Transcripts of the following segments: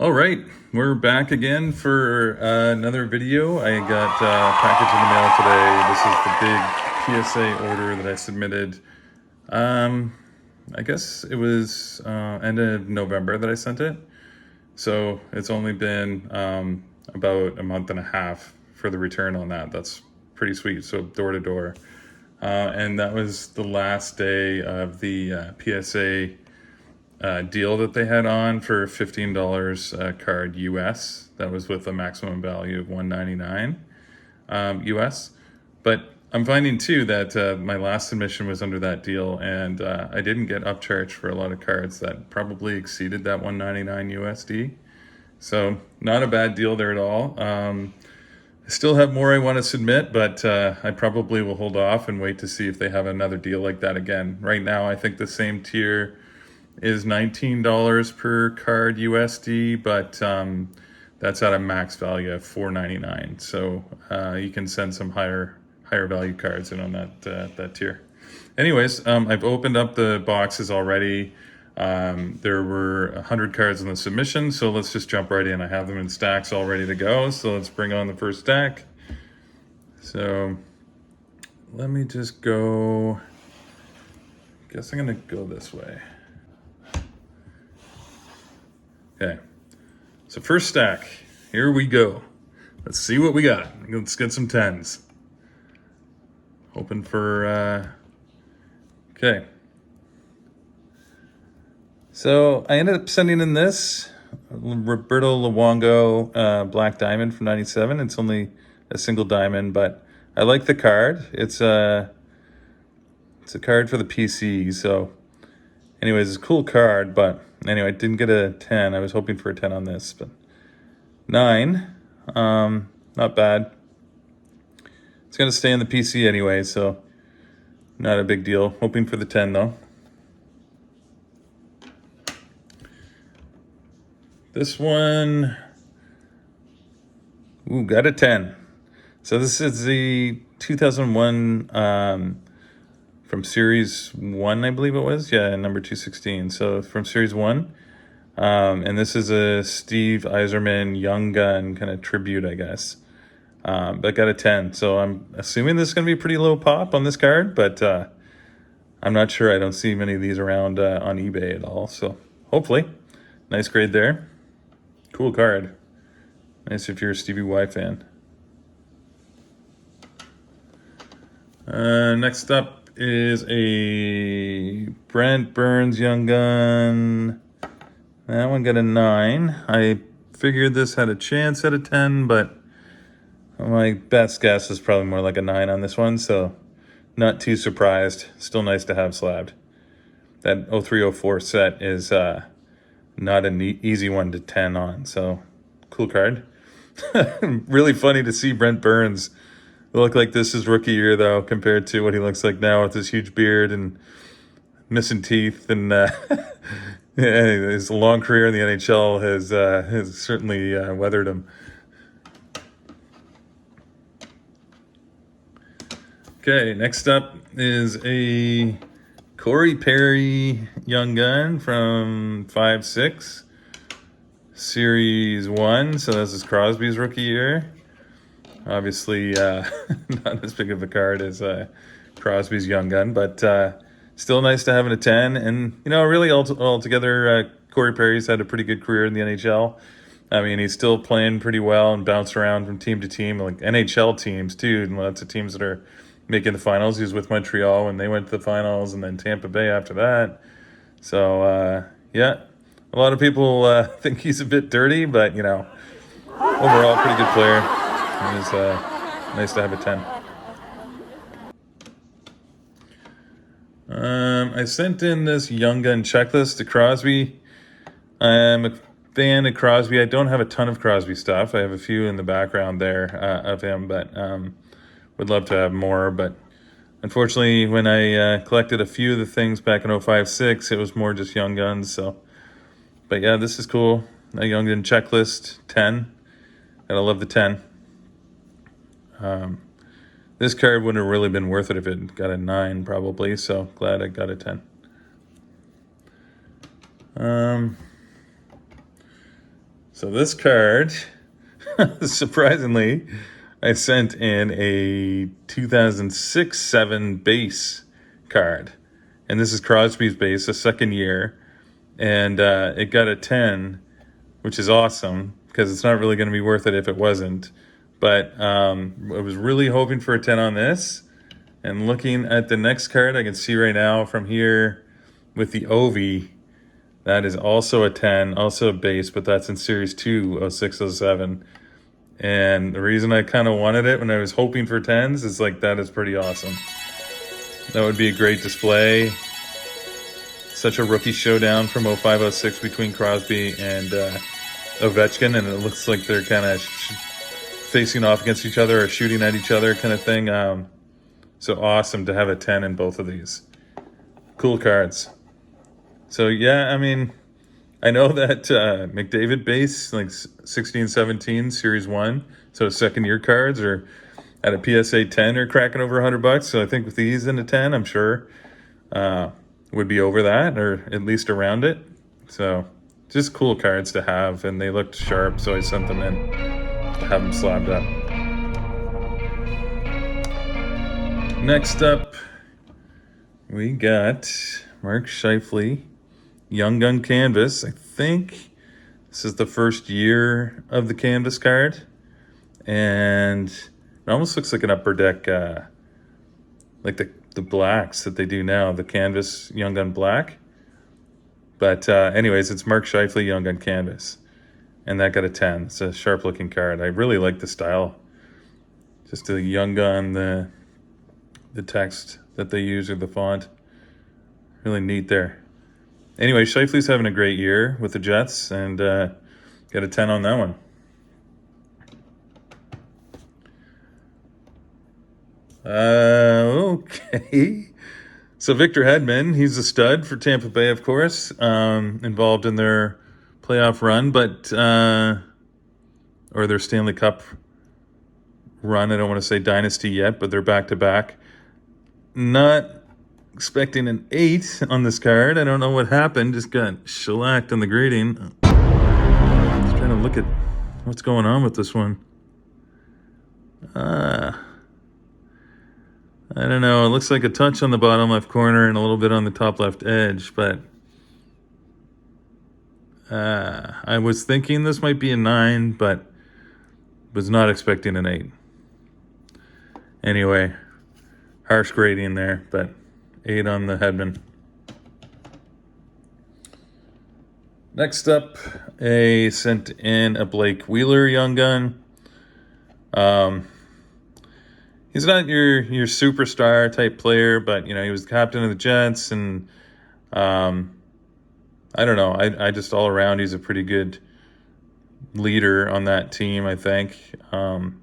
All right, we're back again for another video. I got a package in the mail today. This is the big PSA order that I submitted. I guess it was end of November that I sent it. So it's only been about a month and a half for the return on that. That's pretty sweet. So door to door. And that was the last day of the PSA deal that they had on for $15 card US. That was with a maximum value of $199 US. But I'm finding too that my last submission was under that deal, and I didn't get upcharged for a lot of cards that probably exceeded that $199 USD. So not a bad deal there at all. I still have more I want to submit, but I probably will hold off and wait to see if they have another deal like that again. Right now, I think the same tier is $19 per card USD, but that's at a max value of $4.99. So you can send some higher value cards in on that tier. Anyways, I've opened up the boxes already. There were 100 cards in the submission, so let's just jump right in. I have them in stacks all ready to go, so let's bring on the first stack. So let me just go, I guess I'm gonna go this way. Okay, so first stack, here we go. Let's see what we got. Let's get some 10s. Hoping for, okay. So I ended up sending in this Roberto Luongo Black Diamond from 97. It's only a single diamond, but I like the card. It's a card for the PC, so anyways, it's a cool card, but anyway, I didn't get a 10. I was hoping for a 10 on this, but 9, not bad. It's gonna stay in the PC anyway, so not a big deal. Hoping for the 10 though. This one, ooh, got a 10. So this is the 2001 from Series 1, I believe it was. Yeah, number 216. So from Series 1. And this is a Steve Yzerman Young Gun kind of tribute, I guess. But got a 10. So I'm assuming this is going to be a pretty low pop on this card, but I'm not sure. I don't see many of these around on eBay at all. So hopefully, nice grade there. Cool card. Nice if you're a Stevie Y fan. Next up is a Brent Burns Young Gun. That one got a 9. I figured this had a chance at a 10, but my best guess is probably more like a 9 on this one, so not too surprised. Still nice to have slabbed. That 0304 set is not an easy one to 10 on, so cool card. Really funny to see Brent Burns look like this is rookie year though, compared to what he looks like now with his huge beard and missing teeth, and his long career in the NHL has certainly weathered him. Okay, next up is a Corey Perry Young Gun from 5.6 Series 1. So this is Crosby's rookie year. Obviously, not as big of a card as Crosby's Young Gun, but still nice to have in a 10. And, you know, really altogether, Corey Perry's had a pretty good career in the NHL. I mean, he's still playing pretty well and bounced around from team to team, like NHL teams, too, and lots of teams that are making the finals. He was with Montreal when they went to the finals, and then Tampa Bay after that. So, yeah, a lot of people think he's a bit dirty, but, you know, overall, pretty good player. It was nice to have a 10. I sent in this Young Gun checklist to Crosby. I'm a fan of Crosby. I don't have a ton of Crosby stuff. I have a few in the background there of him, but would love to have more. But unfortunately, when I collected a few of the things back in 05-06, it was more just Young Guns. So, but yeah, this is cool. A Young Gun checklist, 10. And I love the 10. This card wouldn't have really been worth it if it got a 9 probably, so glad I got a 10. So this card, surprisingly, I sent in a 2006-7 base card. And this is Crosby's base, a second year. And it got a 10, which is awesome because it's not really going to be worth it if it wasn't. But I was really hoping for a 10 on this. And looking at the next card, I can see right now from here with the Ovi, that is also a 10, also a base, but that's in Series 2, 06, 07. And the reason I kind of wanted it when I was hoping for 10s is like, that is pretty awesome. That would be a great display. Such a rookie showdown from 05, 06 between Crosby and Ovechkin, and it looks like they're kind of facing off against each other or shooting at each other kind of thing. So awesome to have a 10 in both of these. Cool cards. So yeah, I mean, I know that McDavid base, like 16, 17, Series 1, so second year cards are at a PSA 10 are cracking over $100. So I think with these in a 10, I'm sure would be over that or at least around it. So just cool cards to have, and they looked sharp, so I sent them in to have them slabbed up. Next up, we got Mark Scheifele, Young Gun Canvas. I think this is the first year of the canvas card. And it almost looks like an upper deck, like the blacks that they do now, the canvas Young Gun Black. But anyways, it's Mark Scheifele, Young Gun Canvas. And that got a 10. It's a sharp looking card. I really like the style. Just the Young Gun, the text that they use or the font. Really neat there. Anyway, Scheifele's having a great year with the Jets, and got a 10 on that one. Okay. So Victor Hedman, he's a stud for Tampa Bay, of course, involved in their playoff run, but or their Stanley Cup run. I don't want to say dynasty yet, but they're back-to-back. Not expecting an 8 on this card. I don't know what happened. Just got shellacked on the grading. Just trying to look at what's going on with this one. I don't know. It looks like a touch on the bottom left corner and a little bit on the top left edge, but I was thinking this might be a 9, but was not expecting an 8. Anyway, harsh grading there, but 8 on the Hedman. Next up, I sent in a Blake Wheeler Young Gun. He's not your superstar type player, but you know, he was the captain of the Jets, and I don't know. I just all around he's a pretty good leader on that team, I think. So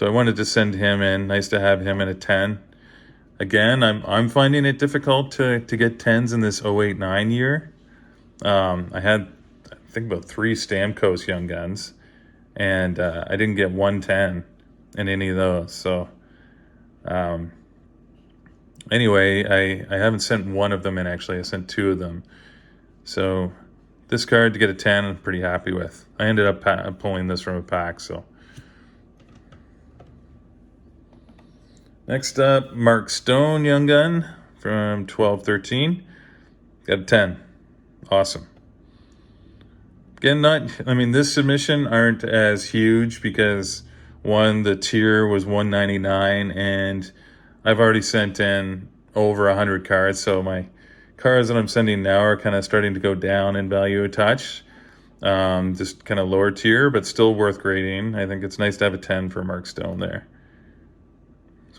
I wanted to send him in. Nice to have him in a 10. Again, I'm finding it difficult to get 10s in this 08-09 year. I had, I think, about 3 Stamkos Young Guns, and I didn't get 110 in any of those. So anyway, I haven't sent one of them in, actually. I sent 2 of them. So this card to get a 10, I'm pretty happy with. I ended up pulling this from a pack, so. Next up, Mark Stone Young Gun from 12-13. Got a 10. Awesome. Again, this submission aren't as huge because, one, the tier was $199, and I've already sent in over 100 cards, so my cards that I'm sending now are kind of starting to go down in value a touch. Just kind of lower tier, but still worth grading. I think it's nice to have a 10 for Mark Stone there.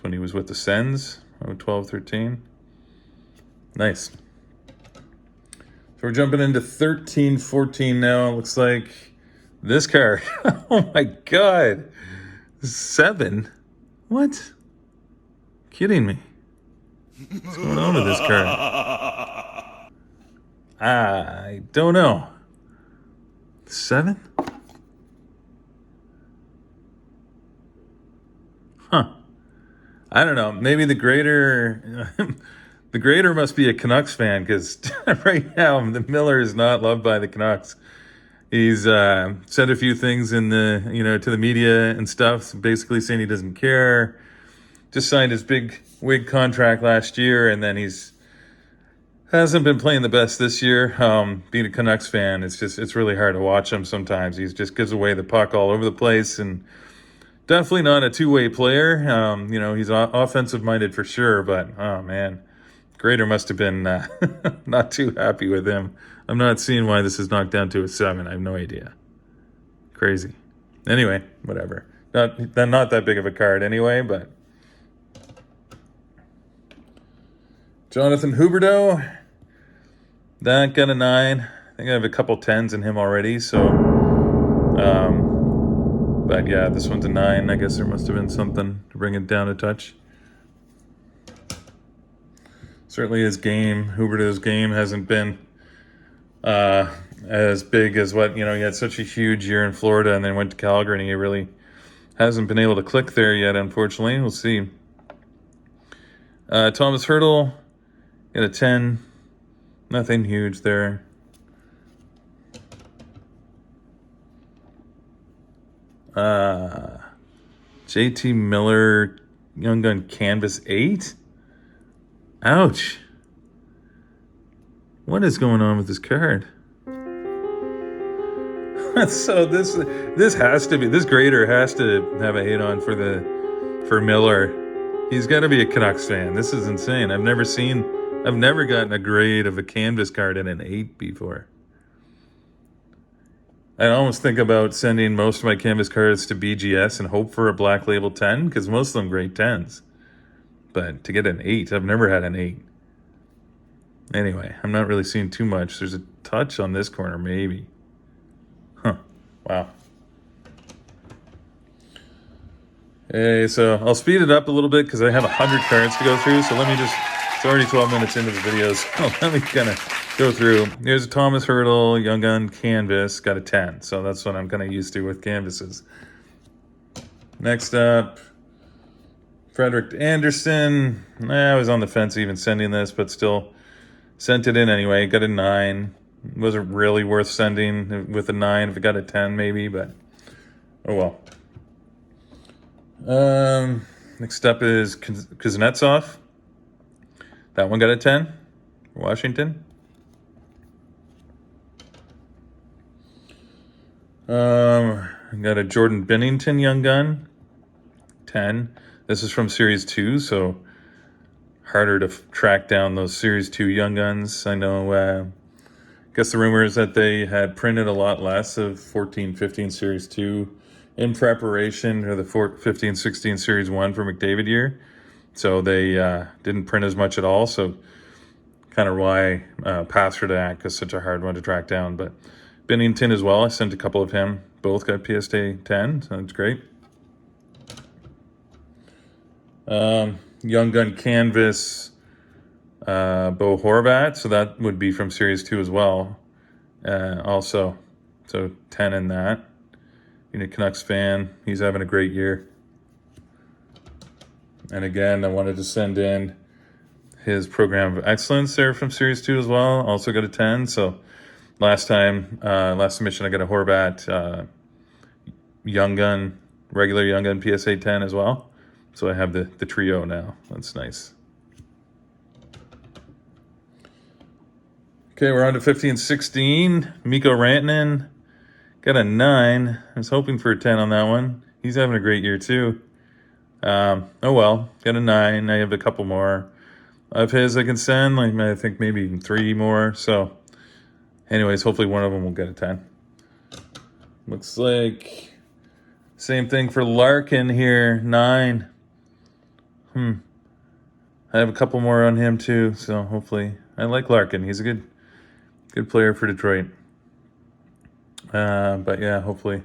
When he was with the Sens, 12-13. Nice. So we're jumping into 13-14 now. It looks like this card. Oh my God. 7? What? Kidding me. What's going on with this card? I don't know. 7? Huh. I don't know. Maybe the grader must be a Canucks fan, because right now the Miller is not loved by the Canucks. He's said a few things in the, to the media and stuff, basically saying he doesn't care. Just signed his big wig contract last year, and then hasn't been playing the best this year. Being a Canucks fan, it's really hard to watch him sometimes. He just gives away the puck all over the place, and definitely not a two-way player. He's offensive minded for sure, but oh man, Grader must have been not too happy with him. I'm not seeing why this is knocked down to a 7. I have no idea. Crazy. Anyway, whatever. Not that big of a card anyway, but Jonathan Huberdeau, that got a 9. I think I have a couple 10s in him already, so but yeah, this one's a 9. I guess there must have been something to bring it down a touch. Certainly his game, Huberdeau's game, hasn't been as big as what, he had such a huge year in Florida and then went to Calgary, and he really hasn't been able to click there yet, unfortunately. We'll see. Thomas Hertl, got a 10. Nothing huge there. JT Miller, Young Gun Canvas 8? Ouch. What is going on with this card? So this grader has to have a hate on for Miller. He's got to be a Canucks fan. This is insane. I've never gotten a grade of a canvas card in an 8 before. I almost think about sending most of my canvas cards to BGS and hope for a black label 10, because most of them grade 10s. But to get an 8, I've never had an 8. Anyway, I'm not really seeing too much. There's a touch on this corner, maybe. Huh. Wow. Hey, so I'll speed it up a little bit because I have 100 cards to go through. So let me it's already 12 minutes into the video, so let me kind of go through. Here's a Thomas Hertl, Young Gun Canvas, got a 10. So that's what I'm kind of used to with canvases. Next up, Frederick Anderson. I was on the fence even sending this, but still sent it in anyway. Got a 9. Wasn't really worth sending with a 9. If it got a 10, maybe, but oh well. Next up is Kuznetsov. That one got a 10 for Washington. Got a Jordan Binnington Young Gun, 10. This is from Series 2, so harder to track down those Series 2 Young Guns. I know, I guess the rumor is that they had printed a lot less of 14-15 Series 2 in preparation for the 15-16 Series 1 for McDavid year. So they didn't print as much at all, so kind of why Pasternak is such a hard one to track down. But Binnington as well, I sent a couple of him. Both got PSA 10, so that's great. Young Gun Canvas, Bo Horvat, so that would be from Series 2 as well. Also, so 10 in that. Being a Canucks fan, he's having a great year. And again, I wanted to send in his Program of Excellence there from Series 2 as well. Also got a 10. So last submission, I got a Horvat Young Gun, regular Young Gun PSA 10 as well. So I have the trio now. That's nice. Okay, we're on to 15-16. Mikko Rantanen got a 9. I was hoping for a 10 on that one. He's having a great year too. Oh well, got a 9. I have a couple more of his I can send. Like I think maybe 3 more. So anyways, hopefully one of them will get a 10. Looks like same thing for Larkin here, 9. I have a couple more on him too, so hopefully I like Larkin. He's a good player for Detroit. But yeah, hopefully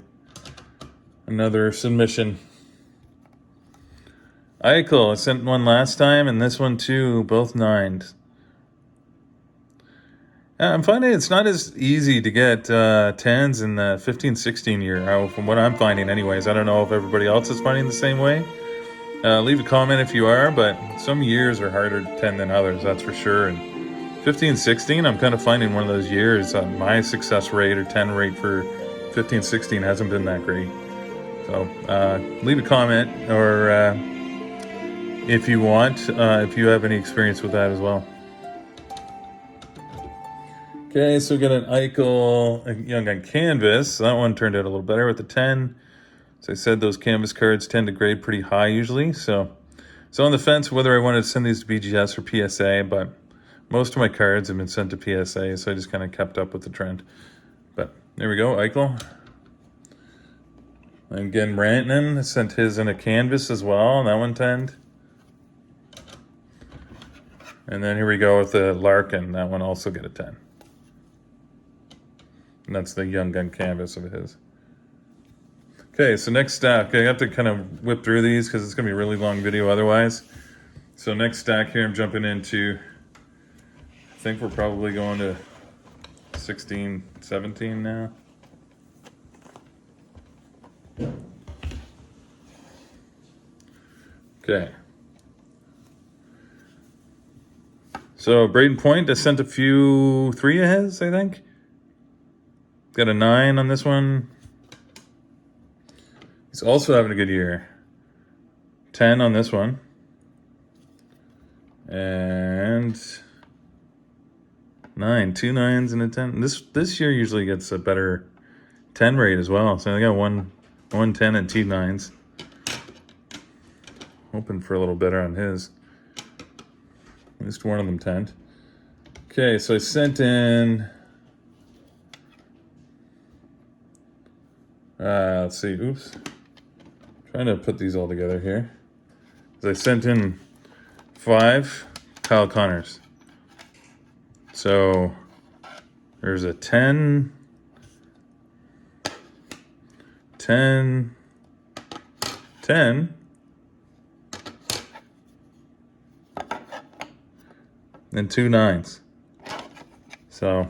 another submission. Eichel, I sent one last time, and this one too, both 9s. I'm finding it's not as easy to get 10s in the 15-16 year, from what I'm finding anyways. I don't know if everybody else is finding the same way. Leave a comment if you are, but some years are harder to 10 than others, that's for sure. And 15, 16, I'm kind of finding one of those years, my success rate or 10 rate for 15, 16 hasn't been that great. So leave a comment, or if you want, if you have any experience with that as well. Okay, so we got an Eichel Young Gun Canvas. That one turned out a little better with the 10. As I said, those canvas cards tend to grade pretty high usually. So on the fence whether I wanted to send these to BGS or PSA, but most of my cards have been sent to PSA, so I just kind of kept up with the trend. But there we go, Eichel. And again, Rantanen sent his in a canvas as well, and that one 10'd. And then here we go with the Larkin. That one also get a 10. And that's the Young Gun canvas of his. Okay, so next stack. I have to kind of whip through these because it's going to be a really long video otherwise. So next stack here, I'm jumping into, I think we're probably going to 16, 17 now. Okay. So Braden Point, I sent a few 3 of his, I think. Got a 9 on this one. He's also having a good year. 10 on this one. And 9, 2 9s and a 10. This year usually gets a better 10 rate as well. So I got one 10 and 2 9s. Hoping for a little better on his. At least one of them 10. Okay, so I sent in. Let's see. Oops. Trying to put these all together here. I sent in 5 Kyle Connors. So there's a 10, 10, 10, and 2 9s. So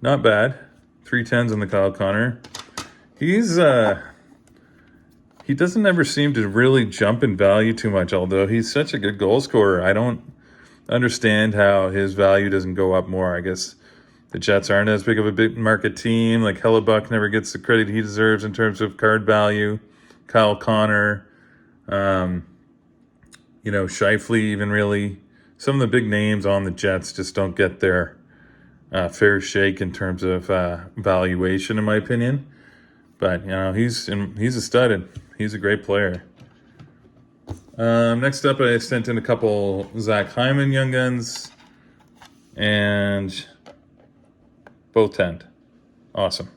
not bad. 3 10s on the Kyle Connor. He doesn't ever seem to really jump in value too much, although he's such a good goal scorer. I don't understand how his value doesn't go up more. I guess the Jets aren't as big of a big market team. Like Hellebuck never gets the credit he deserves in terms of card value. Kyle Connor, Scheifele even really. Some of the big names on the Jets just don't get their fair shake in terms of valuation, in my opinion. But he's a stud. He's a great player. Next up, I sent in a couple Zach Hyman Young Guns, and both 10. Awesome.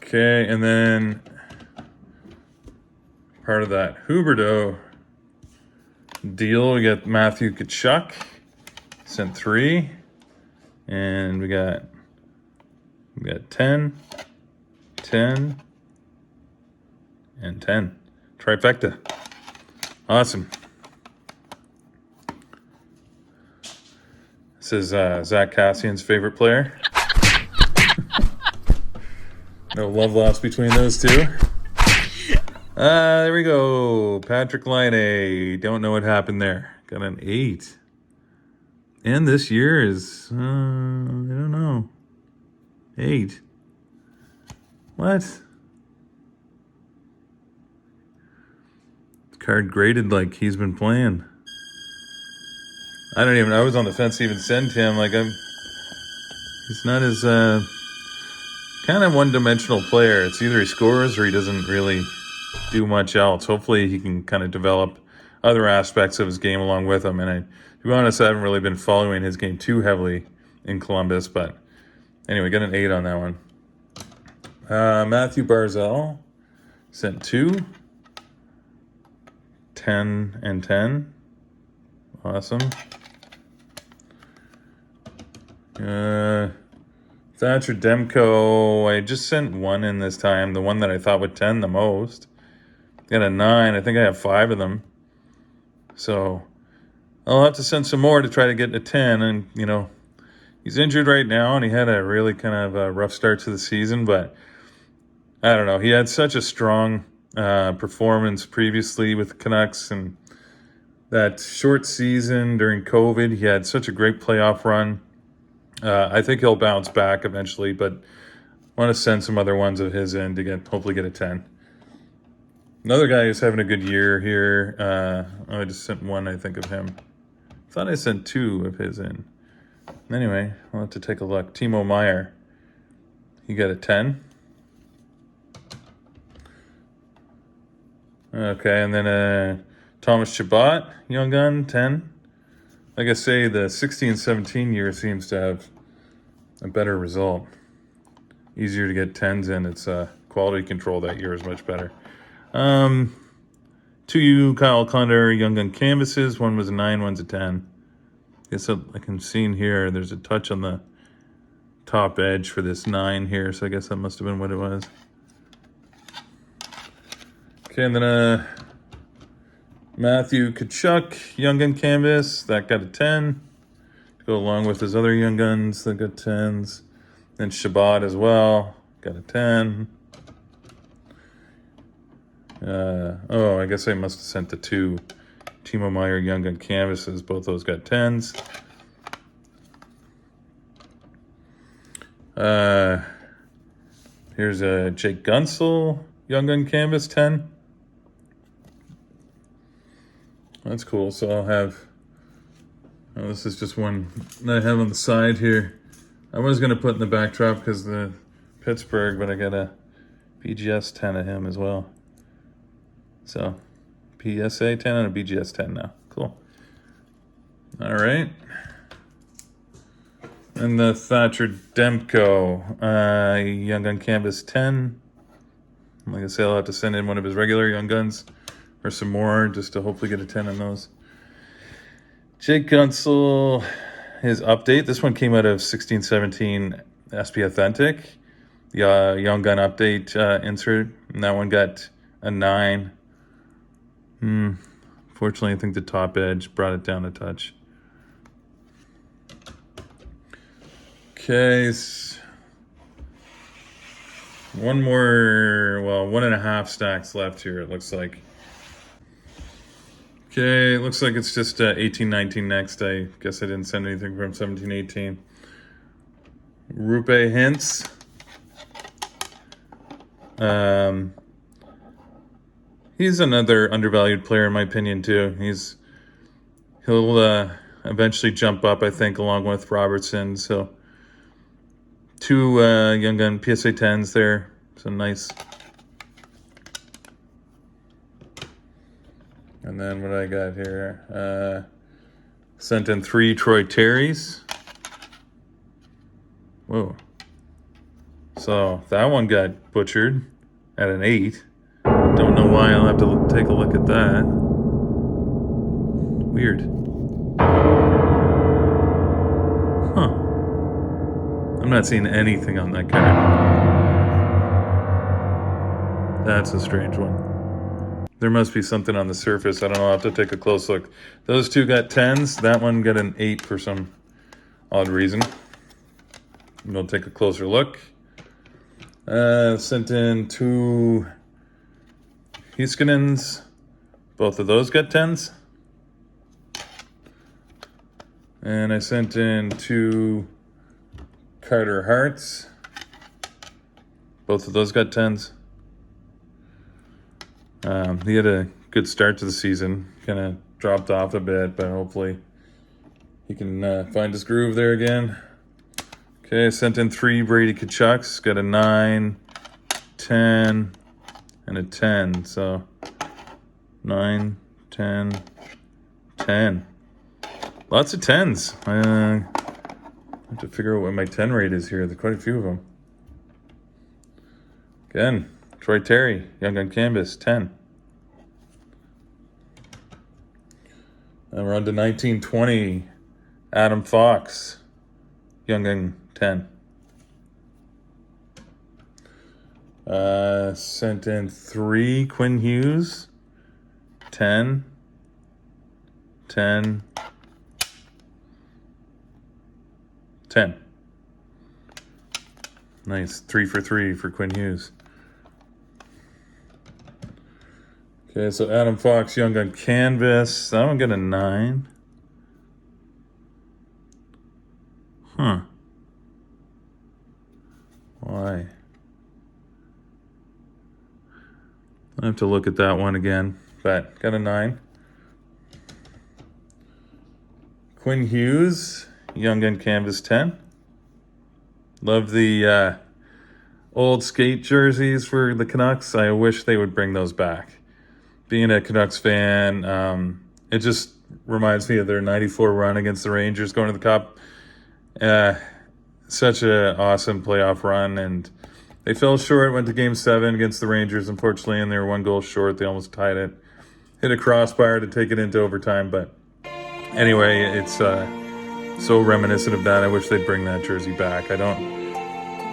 Okay, and then part of that Huberdeau deal, we got Matthew Tkachuk. Sent 3, and we got 10, 10, and 10. Trifecta. Awesome. This is Zach Cassian's favorite player. No love lost between those two. There we go. Patrick Laine. Don't know what happened there. Got an 8. And this year is, I don't know, 8. What? Card graded like he's been playing. I was on the fence to even send him. He's not as, kind of one-dimensional player. It's either he scores or he doesn't really do much else. Hopefully he can kind of develop other aspects of his game along with him. And to be honest, I haven't really been following his game too heavily in Columbus. But anyway, got an 8 on that one. Matthew Barzal sent 2. 10 and 10. Awesome. Thatcher Demko, I just sent 1 in this time. The one that I thought would 10 the most. Got a 9. I think I have 5 of them. So I'll have to send some more to try to get a 10. And, he's injured right now, and he had a really kind of a rough start to the season. But I don't know. He had such a strong performance previously with the Canucks, and that short season during COVID, he had such a great playoff run. I think he'll bounce back eventually, but I want to send some other ones of his in to hopefully get a 10. Another guy who's having a good year here. I just sent one, I think, of him. Thought I sent 2 of his in. Anyway, I'll have to take a look. Timo Meyer. He got a 10. Okay, and then Thomas Chabot, young gun, 10. Like I say, the 16-17 year seems to have a better result. Easier to get 10s in. It's quality control that year is much better. 2 Kyle Condor young gun canvases. One was a 9, one's a 10. Guess I can see in here there's a touch on the top edge for this 9 here, so I guess that must have been what it was. Okay, and then Matthew Tkachuk young gun canvas, that got a 10 to go along with his other young guns that got 10s. Then Shabbat as well, got a 10. I guess I must have sent the 2 Timo Meyer young gun canvases. Both those got 10s. Here's a Jake Gunsel young gun canvas 10. That's cool. So I'll have. Oh, this is just one that I have on the side here. I was going to put in the backdrop because the Pittsburgh, but I got a BGS 10 of him as well. So PSA 10 and a BGS 10 now. Cool. All right. And the Thatcher Demko young gun canvas 10. Like I say, I'll have to send in one of his regular young guns or some more just to hopefully get a 10 on those. Jake Gunsel, his update. This one came out of 16-17 SP Authentic. The young gun update insert. And that one got a 9. Fortunately, I think the top edge brought it down a touch. Okay. One more, 1.5 stacks left here, it looks like. Okay, it looks like it's just 18-19 next. I guess I didn't send anything from 17-18. Rupe Hintz. He's another undervalued player in my opinion too. He'll eventually jump up, I think, along with Robertson. So 2 young gun PSA 10s there. So nice. And then what I got here, sent in 3 Troy Terrys. Whoa. So that one got butchered at an 8. Don't know why. I'll have to take a look at that. Weird. Huh. I'm not seeing anything on that card. That's a strange one. There must be something on the surface. I don't know. I'll have to take a close look. Those 2 got 10s. That one got an 8 for some odd reason. We'll take a closer look. Sent in 2 Hiskinens. Both of those got 10s. And I sent in 2 Carter Harts. Both of those got 10s. He had a good start to the season. Kind of dropped off a bit, but hopefully he can find his groove there again. Okay, I sent in 3 Brady Kachucks. Got a 9, 10, and a 10. So 9, 10, 10. Lots of 10s. I have to figure out what my 10 rate is here. There's quite a few of them. Again, Troy Terry, young gun canvas, 10. And we're on to 1920. Adam Fox, young gun 10. Sent in 3 Quinn Hughes, 10, 10, 10. Nice, 3 for 3 for Quinn Hughes. Okay, Okay, so Adam Fox, Young Gun Canvas. That one got a 9. Huh. Why? I have to look at that one again, but got a 9. Quinn Hughes, Young Gun Canvas 10. Love the old skate jerseys for the Canucks. I wish they would bring those back. Being a Canucks fan, it just reminds me of their 94 run against the Rangers going to the Cup. Such an awesome playoff run, and they fell short, went to Game 7 against the Rangers, unfortunately, and they were 1 goal short. They almost tied it. Hit a crossbar to take it into overtime, but anyway, it's so reminiscent of that. I wish they'd bring that jersey back.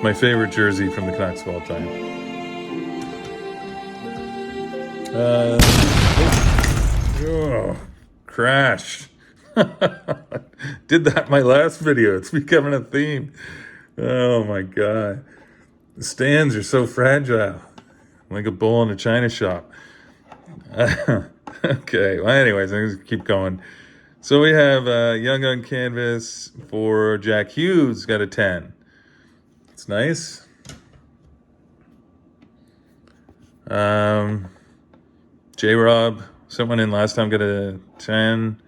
My favorite jersey from the Canucks of all time. Crashed. Did that in my last video. It's becoming a theme. Oh my God. The stands are so fragile. Like a bull in a china shop. Okay. Well, anyways, I'm going to keep going. So we have Young Gun Canvas for Jack Hughes. Got a 10. It's nice. J-Rob sent one in last time, got a 10.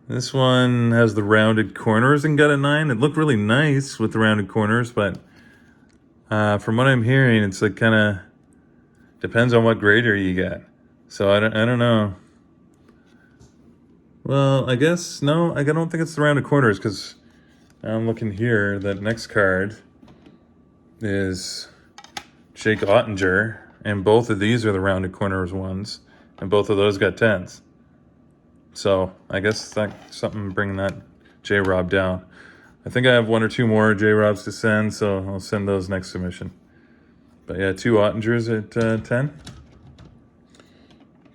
This one has the rounded corners and got a 9. It looked really nice with the rounded corners, but from what I'm hearing, it's like kind of depends on what grader you get. So I don't know. Well, I guess no. I don't think it's the rounded corners because I'm looking here. That next card is Jake Ottinger, and both of these are the rounded corners ones, and both of those got 10s. So I guess that's something bringing that J-Rob down. I think I have 1 or 2 more J-Robs to send, so I'll send those next submission. But yeah, 2 Ottingers at 10.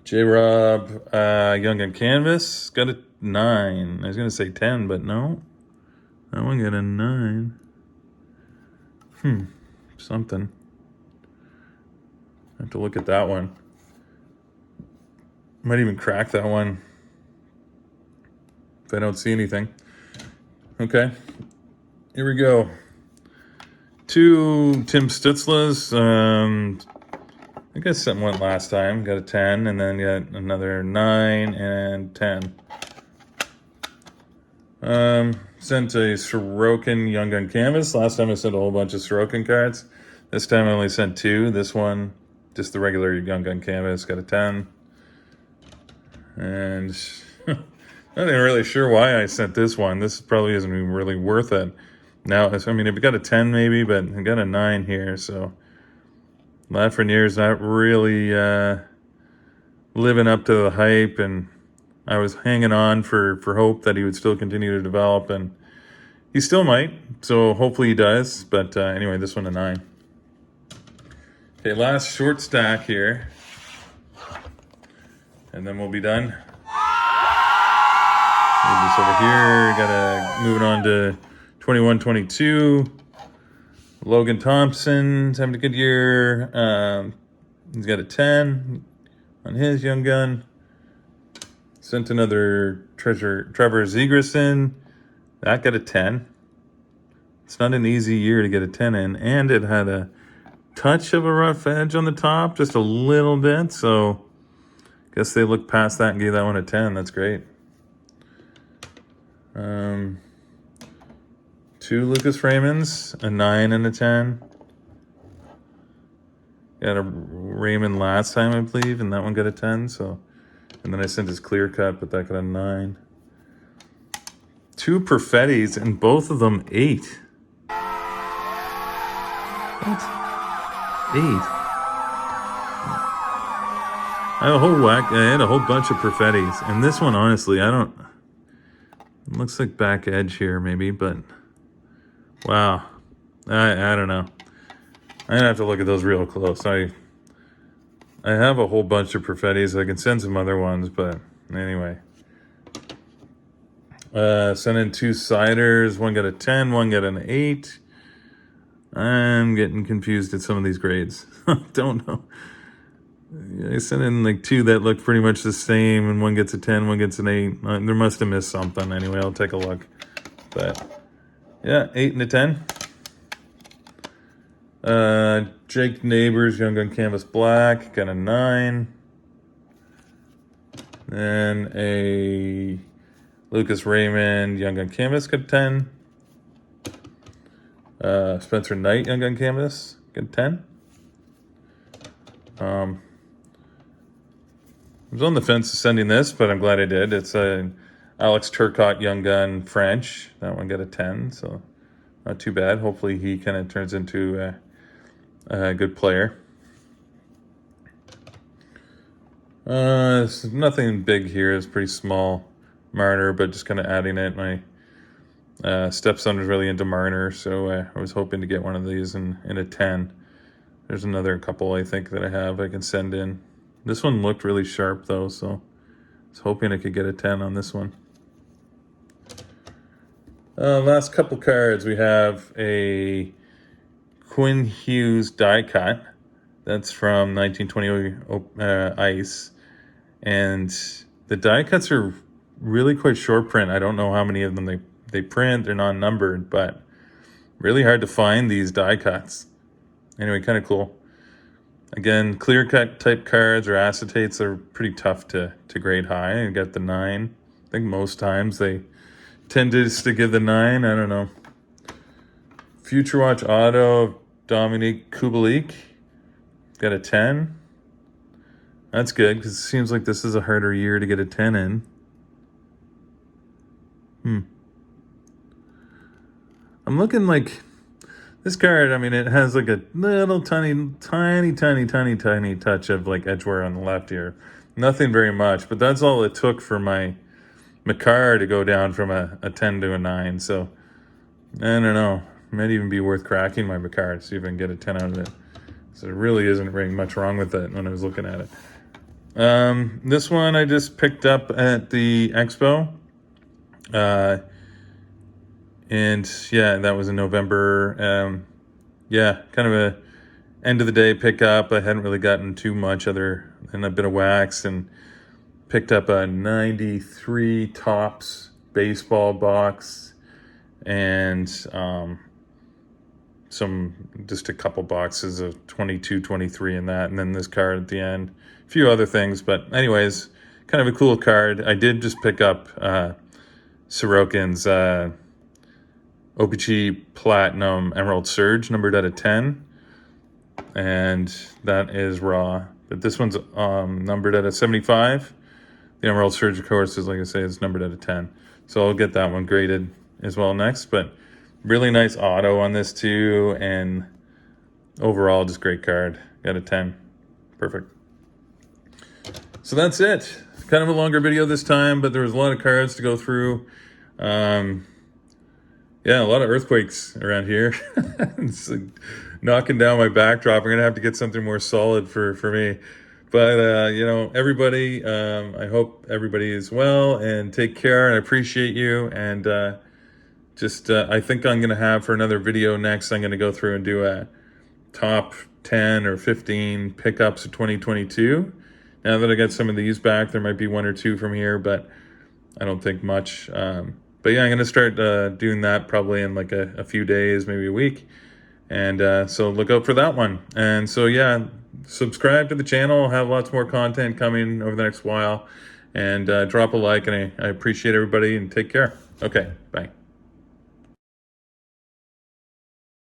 J-Rob, Young Gun Canvas, got a 9. I was going to say 10, but no. That one got a 9. Something. I have to look at that one. Might even crack that one if I don't see anything. Okay, here we go. 2 Tim Stutzlas. I guess something went last time. Got a 10, and then got another 9 and 10. Sent a Sorokin Young Gun Canvas. Last time I sent a whole bunch of Sorokin cards. This time I only sent 2. This one, just the regular Young Gun Canvas, got a 10. And I'm not even really sure why I sent this one. This probably isn't even really worth it. Now, I mean, it got a 10 maybe, but I got a 9 here, so Lafreniere's not really living up to the hype, and I was hanging on for hope that he would still continue to develop, and he still might, so hopefully he does. But anyway, this one a 9. Okay, last short stack here, and then we'll be done. Move this over here. Gotta move it on to 21-22. Logan Thompson's having a good year. He's got a 10 on his Young Gun. Sent another Trevor Zegras. That got a 10. It's not an easy year to get a 10 in, and it had a touch of a rough edge on the top, just a little bit. So guess they looked past that and gave that one a 10. That's great. 2 Lucas Raymonds, a 9 and a 10. Got a Raymond last time, I believe, and that one got a 10. So, and then I sent his clear cut, but that got a 9. 2 Perfettis, and both of them 8. What? 8. I had a whole bunch of Perfettis, and this one, honestly, it looks like back edge here, maybe, but wow, I don't know. I'd have to look at those real close. I have a whole bunch of Perfettis. I can send some other ones, but anyway. Sent in 2 Siders. One got a 10, one got an 8. I'm getting confused at some of these grades. Don't know. I sent in like 2 that look pretty much the same, and one gets a 10, one gets an 8. There must have missed something. Anyway, I'll take a look. But yeah, 8 and a 10. Jake Neighbors, Young Gun Canvas Black, got a 9. Then a Lucas Raymond, Young Gun Canvas, got a 10. Spencer Knight, Young Gun Canvas, got a 10. I was on the fence of sending this, but I'm glad I did. It's a Alex Turcotte Young Gun French. That one got a 10, so not too bad. Hopefully he kind of turns into a good player. It's nothing big here. It's pretty small Marner, but just kind of adding it. My stepson was really into Marner, so I was hoping to get one of these in a 10. There's another couple I think that I can send in. This one looked really sharp though, so I was hoping I could get a 10 on this one. Last couple cards, we have a Quinn Hughes die cut. That's from 1920 Ice. And the die cuts are really quite short print. I don't know how many of them they print. They're not numbered, but really hard to find these die cuts. Anyway, kind of cool. Again, clear cut type cards or acetates are pretty tough to grade high. I got the 9. I think most times they tend to give the 9. I don't know. Future Watch Auto, Dominique Kubalik, got a 10. That's good because it seems like this is a harder year to get a 10 in. I'm looking like this card, I mean, it has like a little tiny touch of like edge wear on the left here. Nothing very much, but that's all it took for my Makar to go down from a 10 to a 9. So I don't know. Might even be worth cracking my Makar to see if I can get a 10 out of it. So there really isn't very much wrong with it when I was looking at it. This one I just picked up at the expo. And yeah, that was in November. Yeah, kind of a end of the day pickup. I hadn't really gotten too much other than a bit of wax, and picked up a 93 Topps baseball box and just a couple boxes of 22, 23 in that, and then this card at the end. A few other things, but anyways, kind of a cool card. I did just pick up Sorokin's O-Pee-Chee Platinum Emerald Surge, numbered out of 10. And that is raw. But this one's numbered out of 75. The Emerald Surge, of course, is, like I say, is numbered out of 10. So I'll get that one graded as well next. But really nice auto on this too. And overall, just great card. Got a 10. Perfect. So that's it. Kind of a longer video this time, but there was a lot of cards to go through. Yeah, a lot of earthquakes around here. It's like knocking down my backdrop. I'm going to have to get something more solid for me. But, you know, everybody, I hope everybody is well and take care, and I appreciate you. And I think I'm going to have for another video next, I'm going to go through and do a top 10 or 15 pickups of 2022. Now that I got some of these back, there might be 1 or 2 from here, but I don't think much. But yeah, I'm going to start doing that probably in like a few days, maybe a week. And so look out for that one. And so, yeah, subscribe to the channel. I'll have lots more content coming over the next while. And drop a like, and I appreciate everybody, and take care. Okay, bye.